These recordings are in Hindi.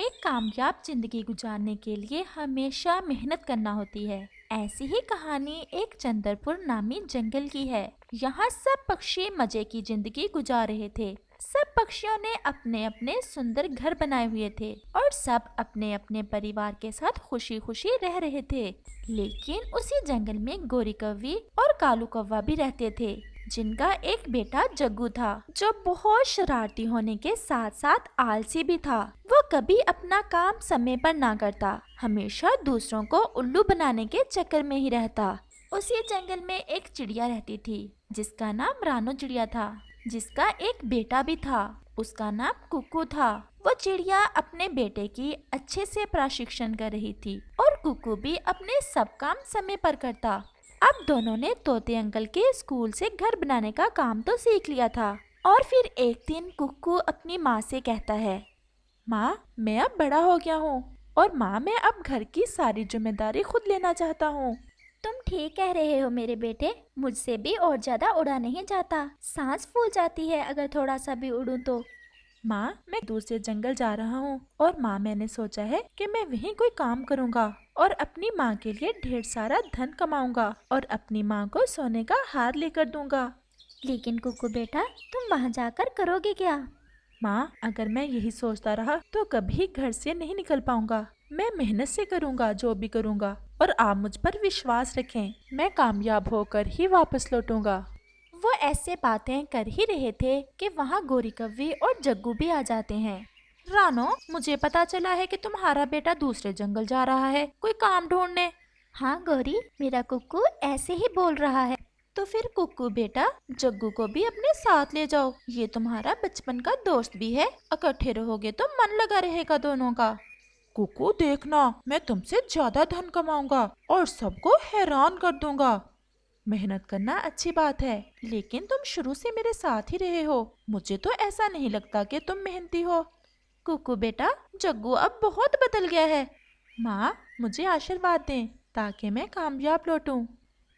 एक कामयाब जिंदगी गुजारने के लिए हमेशा मेहनत करना होती है। ऐसी ही कहानी एक चंद्रपुर नामी जंगल की है। यहाँ सब पक्षी मजे की जिंदगी गुजार रहे थे। सब पक्षियों ने अपने अपने सुंदर घर बनाए हुए थे और सब अपने अपने परिवार के साथ खुशी खुशी रह रहे थे। लेकिन उसी जंगल में गोरी कौवी और कालू कौवा भी रहते थे, जिनका एक बेटा जग्गू था, जो बहुत शरारती होने के साथ साथ आलसी भी था। वो कभी अपना काम समय पर ना करता, हमेशा दूसरों को उल्लू बनाने के चक्कर में ही रहता। उसी जंगल में एक चिड़िया रहती थी, जिसका नाम रानो चिड़िया था, जिसका एक बेटा भी था। उसका नाम कुकू था। वो चिड़िया अपने बेटे की अच्छे से प्रशिक्षण कर रही थी और कुकू भी अपने सब काम समय पर करता। अब दोनों ने तोते अंकल के स्कूल से घर बनाने का काम तो सीख लिया था। और फिर एक दिन कुक्कू अपनी माँ से कहता है, माँ, मैं अब बड़ा हो गया हूँ और माँ, मैं अब घर की सारी जिम्मेदारी खुद लेना चाहता हूँ। तुम ठीक कह रहे हो मेरे बेटे, मुझसे भी और ज्यादा उड़ा नहीं जाता, सांस फूल जाती है अगर थोड़ा सा भी उड़ूं तो। माँ, मैं दूसरे जंगल जा रहा हूँ और माँ, मैंने सोचा है कि मैं वहीं कोई काम करूँगा और अपनी माँ के लिए ढेर सारा धन कमाऊंगा और अपनी माँ को सोने का हार लेकर दूंगा। लेकिन कुकू बेटा, तुम वहाँ जाकर करोगे क्या? माँ, अगर मैं यही सोचता रहा तो कभी घर से नहीं निकल पाऊंगा। मैं मेहनत से करूंगा जो भी करूंगा और आप मुझ पर विश्वास रखें, मैं कामयाब होकर ही वापस लौटूंगा। वो ऐसे बातें कर ही रहे थे कि वहाँ गोरी कौवी और जग्गू भी आ जाते हैं। रानो, मुझे पता चला है कि तुम्हारा बेटा दूसरे जंगल जा रहा है कोई काम ढूंढने। हाँ गौरी, मेरा कुक्कू ऐसे ही बोल रहा है। तो फिर कुक्कू बेटा, जग्गू को भी अपने साथ ले जाओ, ये तुम्हारा बचपन का दोस्त भी है, इकट्ठे रहोगे तो मन लगा रहेगा दोनों का। कुकू देखना, मैं तुमसे ज्यादा धन कमाऊंगा और सबको हैरान कर दूंगा। मेहनत करना अच्छी बात है, लेकिन तुम शुरू से मेरे साथ ही रहे हो, मुझे तो ऐसा नहीं लगता कि तुम मेहनती हो। कुकू बेटा, जग्गू अब बहुत बदल गया है। माँ, मुझे आशीर्वाद दें ताकि मैं कामयाब लौटूं।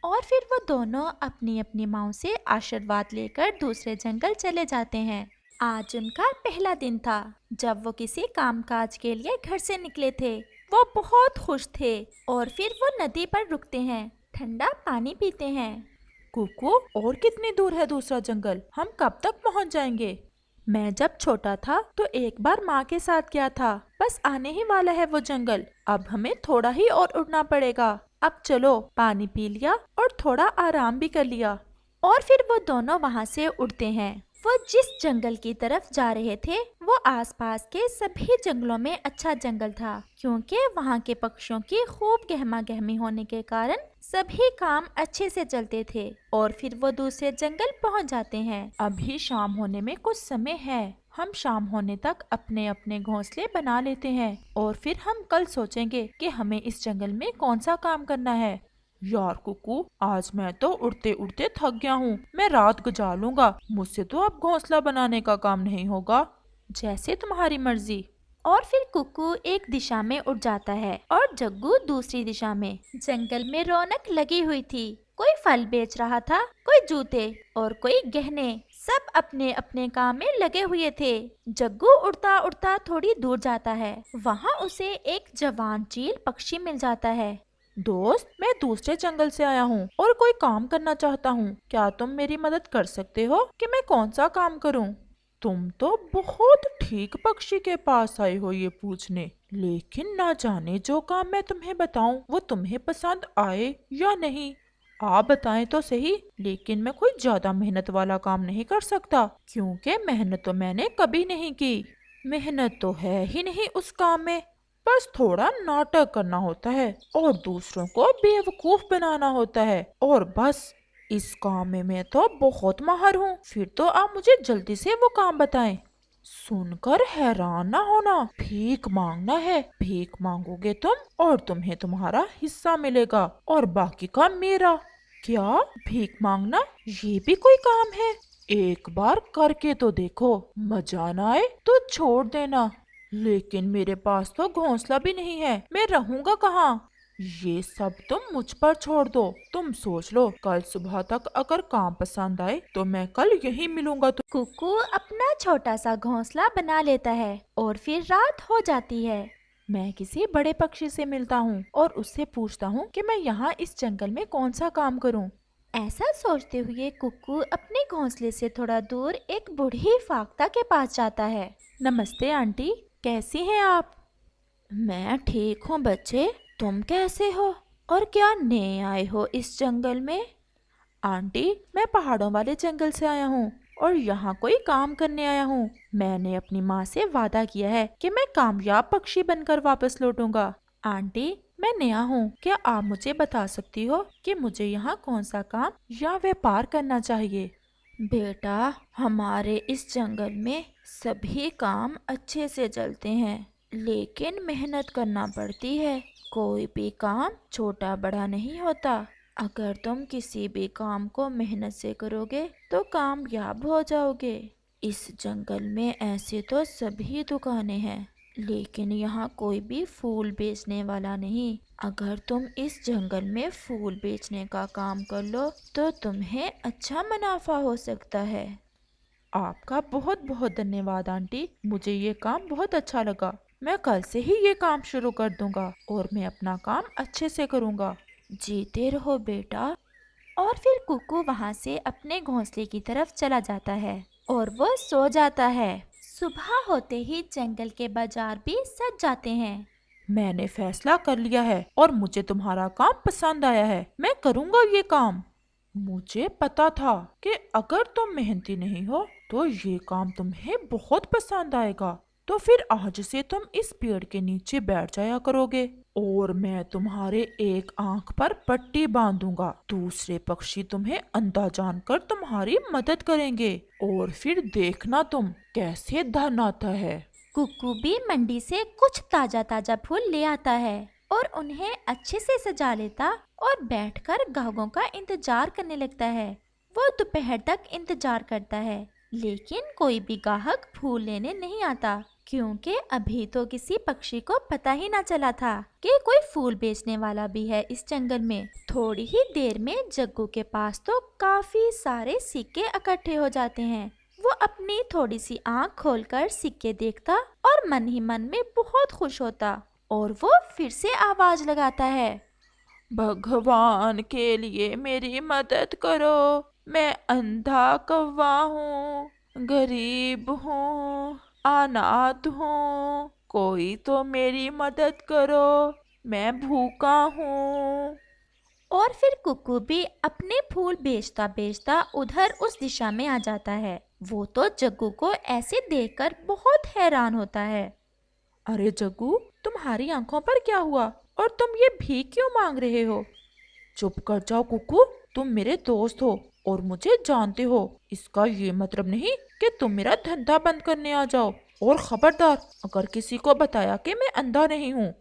और फिर वो दोनों अपनी अपनी माँ से आशीर्वाद लेकर दूसरे जंगल चले जाते हैं। आज उनका पहला दिन था जब वो किसी कामकाज के लिए घर से निकले थे। वो बहुत खुश थे और फिर वो नदी पर रुकते हैं, ठंडा पानी पीते हैं। कुकू, और कितनी दूर है दूसरा जंगल, हम कब तक पहुंच जाएंगे? मैं जब छोटा था तो एक बार माँ के साथ गया था, बस आने ही वाला है वो जंगल, अब हमें थोड़ा ही और उड़ना पड़ेगा। अब चलो, पानी पी लिया और थोड़ा आराम भी कर लिया। और फिर वो दोनों वहाँ से उड़ते हैं। वो जिस जंगल की तरफ जा रहे थे वो आसपास के सभी जंगलों में अच्छा जंगल था, क्योंकि वहाँ के पक्षियों की खूब गहमा गहमी होने के कारण सभी काम अच्छे से चलते थे। और फिर वो दूसरे जंगल पहुँच जाते हैं। अभी शाम होने में कुछ समय है, हम शाम होने तक अपने अपने घोंसले बना लेते हैं और फिर हम कल सोचेंगे कि हमें इस जंगल में कौन सा काम करना है। यार कुकू, आज मैं तो उड़ते उड़ते थक गया हूँ, मैं रात गुजार लूंगा, मुझसे तो अब घोंसला बनाने का काम नहीं होगा। जैसे तुम्हारी मर्जी। और फिर कुकू एक दिशा में उड़ जाता है और जग्गू दूसरी दिशा में। जंगल में रौनक लगी हुई थी, कोई फल बेच रहा था, कोई जूते और कोई गहने, सब अपने अपने काम में लगे हुए थे। जग्गू उड़ता उड़ता थोड़ी दूर जाता है, वहाँ उसे एक जवान चील पक्षी मिल जाता है। दोस्त, मैं दूसरे जंगल से आया हूँ और कोई काम करना चाहता हूँ, क्या तुम मेरी मदद कर सकते हो कि मैं कौन सा काम करूँ? तुम तो बहुत ठीक पक्षी के पास आए हो ये पूछने, लेकिन ना जाने जो काम मैं तुम्हें बताऊं वो तुम्हें पसंद आए या नहीं। आप बताएं तो सही, लेकिन मैं कोई ज्यादा मेहनत वाला काम नहीं कर सकता, क्योंकि मेहनत तो मैंने कभी नहीं की। मेहनत तो है ही नहीं उस काम में, बस थोड़ा नाटक करना होता है और दूसरों को बेवकूफ बनाना होता है, और बस इस काम में मैं तो बहुत माहिर हूँ। फिर तो आप मुझे जल्दी से वो काम बताएं। सुनकर हैरान ना होना, भीख मांगना है, भीख मांगोगे तुम और तुम्हें तुम्हारा हिस्सा मिलेगा और बाकी का मेरा। क्या भीख मांगना ये भी कोई काम है? एक बार करके तो देखो, मजा ना आए तो छोड़ देना। लेकिन मेरे पास तो घोंसला भी नहीं है, मैं रहूंगा कहाँ? ये सब तुम मुझ पर छोड़ दो। तुम सोच लो, कल सुबह तक अगर काम पसंद आए तो मैं कल यहीं मिलूंगा। कुकू अपना छोटा सा घोंसला बना लेता है और फिर रात हो जाती है। मैं किसी बड़े पक्षी से मिलता हूँ और उससे पूछता हूँ कि मैं यहाँ इस जंगल में कौन सा काम करूँ। ऐसा सोचते हुए कुकू अपने घोंसले से थोड़ा दूर एक बूढ़ी फाख्ता के पास जाता है। नमस्ते आंटी, कैसी हैं आप? मैं ठीक हूँ बच्चे, तुम कैसे हो और क्या नए आए हो इस जंगल में? आंटी, मैं पहाड़ों वाले जंगल से आया हूँ और यहाँ कोई काम करने आया हूँ। मैंने अपनी माँ से वादा किया है कि मैं कामयाब पक्षी बनकर वापस लौटूंगा। आंटी, मैं नया हूँ, क्या आप मुझे बता सकती हो कि मुझे यहाँ कौन सा काम या व्यापार करना चाहिए? बेटा, हमारे इस जंगल में सभी काम अच्छे से चलते हैं, लेकिन मेहनत करना पड़ती है। कोई भी काम छोटा बड़ा नहीं होता। अगर तुम किसी भी काम को मेहनत से करोगे तो कामयाब हो जाओगे। इस जंगल में ऐसे तो सभी दुकानें हैं, लेकिन यहाँ कोई भी फूल बेचने वाला नहीं। अगर तुम इस जंगल में फूल बेचने का काम कर लो तो तुम्हें अच्छा मुनाफा हो सकता है। आपका बहुत बहुत धन्यवाद आंटी, मुझे ये काम बहुत अच्छा लगा। मैं कल से ही ये काम शुरू कर दूंगा और मैं अपना काम अच्छे से करूंगा। जीते रहो बेटा। और फिर कुकू वहाँ से अपने घोंसले की तरफ चला जाता है और वो सो जाता है। सुबह होते ही जंगल के बाजार भी सज जाते हैं। मैंने फैसला कर लिया है और मुझे तुम्हारा काम पसंद आया है। मैं करूंगा ये काम। मुझे पता था कि अगर तुम मेहनती नहीं हो तो ये काम तुम्हें बहुत पसंद आएगा। तो फिर आज से तुम इस पेड़ के नीचे बैठ जाया करोगे और मैं तुम्हारे एक आंख पर पट्टी बांधूंगा। दूसरे पक्षी तुम्हें अंधा जानकर तुम्हारी मदद करेंगे और फिर देखना तुम कैसे धन आता है। कुकू भी मंडी से कुछ ताजा ताजा फूल ले आता है और उन्हें अच्छे से सजा लेता और बैठकर ग्राहकों का इंतजार करने लगता है। वो दोपहर तक इंतजार करता है, लेकिन कोई भी ग्राहक फूल लेने नहीं आता, क्योंकि अभी तो किसी पक्षी को पता ही ना चला था कि कोई फूल बेचने वाला भी है इस जंगल में। थोड़ी ही देर में जग्गू के पास तो काफी सारे सिक्के इकट्ठे हो जाते हैं। वो अपनी थोड़ी सी आंख खोलकर सिक्के देखता और मन ही मन में बहुत खुश होता और वो फिर से आवाज लगाता है, भगवान के लिए मेरी मदद करो। मैं अंधा कौवा हूँ, गरीब हूँ, अनाथ हूँ। कोई तो मेरी मदद करो, मैं भूखा हूँ। और फिर कुकू भी अपने फूल बेचता बेचता उधर उस दिशा में आ जाता है। वो तो जग्गू को ऐसे देखकर बहुत हैरान होता है। अरे जग्गू, तुम्हारी आंखों पर क्या हुआ और तुम ये भीख क्यों मांग रहे हो? चुप कर जाओ कुकू, तुम मेरे दोस्त हो और मुझे जानते हो। इसका ये मतलब नहीं कि तुम मेरा धंधा बंद करने आ जाओ। और खबरदार, अगर किसी को बताया कि मैं अंधा नहीं हूँ।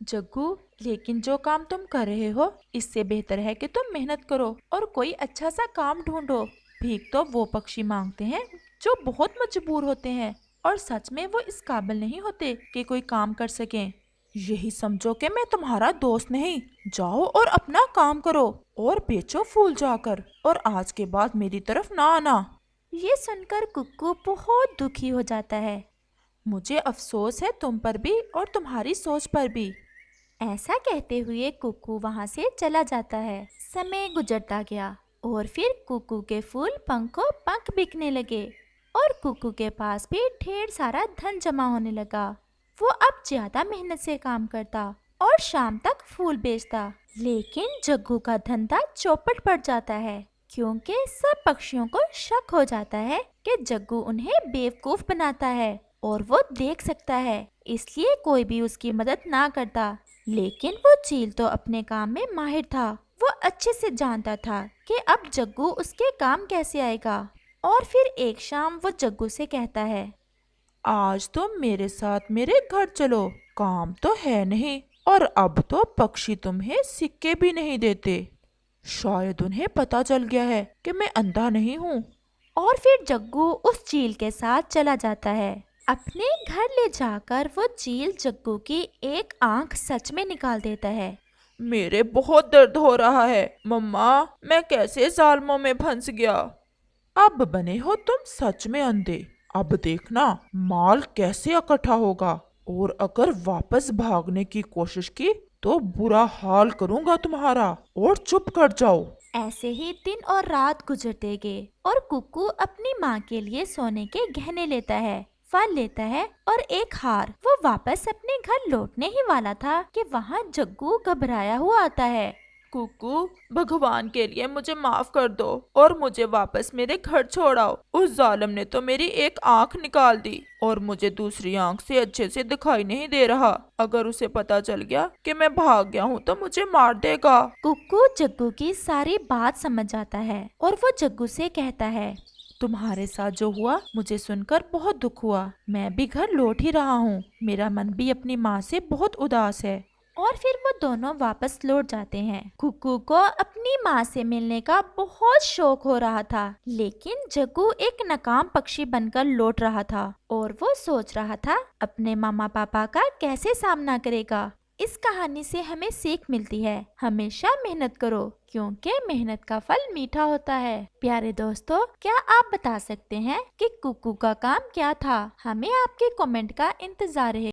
जग्गू, लेकिन जो काम तुम कर रहे हो इससे बेहतर है कि तुम मेहनत करो और कोई अच्छा सा काम ढूंढो। भीख तो वो पक्षी मांगते हैं जो बहुत मजबूर होते हैं और सच में वो इस काबिल नहीं होते कि कोई काम कर सकें। यही समझो कि मैं तुम्हारा दोस्त नहीं। जाओ और अपना काम करो और बेचो फूल जाकर, और आज के बाद मेरी तरफ ना आना। ये सुनकर कुक्कू बहुत दुखी हो जाता है। मुझे अफसोस है तुम पर भी और तुम्हारी सोच पर भी। ऐसा कहते हुए कुक्कू वहाँ से चला जाता है। समय गुजरता गया और फिर कुक्कू के फूल पंखों पंख बिकने लगे और कुक्कू के पास भी ढेर सारा धन जमा होने लगा। वो अब ज्यादा मेहनत से काम करता और शाम तक फूल बेचता। लेकिन जग्गू का धंधा चौपट पड़ जाता है, क्योंकि सब पक्षियों को शक हो जाता है कि जग्गू उन्हें बेवकूफ बनाता है और वो देख सकता है, इसलिए कोई भी उसकी मदद ना करता। लेकिन वो चील तो अपने काम में माहिर था। वो अच्छे से जानता था कि अब जग्गू उसके काम कैसे आएगा। और फिर एक शाम वो जग्गू से कहता है, आज तुम मेरे साथ मेरे घर चलो। काम तो है नहीं और अब तो पक्षी तुम्हें सिक्के भी नहीं देते। शायद उन्हें पता चल गया है कि मैं अंधा नहीं हूँ। और फिर जग्गू उस चील के साथ चला जाता है। अपने घर ले जाकर वो चील जग्गू की एक आंख सच में निकाल देता है। मेरे बहुत दर्द हो रहा है। मम्मा, मैं कैसे जालमों में फंस गया। अब बने हो तुम सच में अंधे। अब देखना माल कैसे इकट्ठा होगा, और अगर वापस भागने की कोशिश की तो बुरा हाल करूंगा तुम्हारा। और चुप कर जाओ। ऐसे ही दिन और रात गुजरते गए और कुक्कू अपनी माँ के लिए सोने के गहने लेता है, फल लेता है और एक हार। वो वापस अपने घर लौटने ही वाला था कि वहाँ जग्गू घबराया हुआ आता है। कुकू, भगवान के लिए मुझे माफ कर दो और मुझे वापस मेरे घर छोड़ाओ। उस जालिम ने तो मेरी एक आंख निकाल दी और मुझे दूसरी आंख से अच्छे से दिखाई नहीं दे रहा। अगर उसे पता चल गया कि मैं भाग गया हूँ तो मुझे मार देगा। कुक्कू जग्गू की सारी बात समझ जाता है और वो जग्गू से कहता है, तुम्हारे साथ जो हुआ मुझे सुनकर बहुत दुख हुआ। मैं भी घर लौट ही रहा हूँ। मेरा मन भी अपनी माँ से बहुत उदास है। और फिर वो दोनों वापस लौट जाते हैं। कुक्कू को अपनी माँ से मिलने का बहुत शौक हो रहा था, लेकिन जग्गू एक नाकाम पक्षी बनकर लौट रहा था और वो सोच रहा था अपने मामा पापा का कैसे सामना करेगा। इस कहानी से हमें सीख मिलती है, हमेशा मेहनत करो क्योंकि मेहनत का फल मीठा होता है। प्यारे दोस्तों, क्या आप बता सकते हैं कि कुक्कू का काम क्या था? हमें आपके कमेंट का इंतजार रहेगा।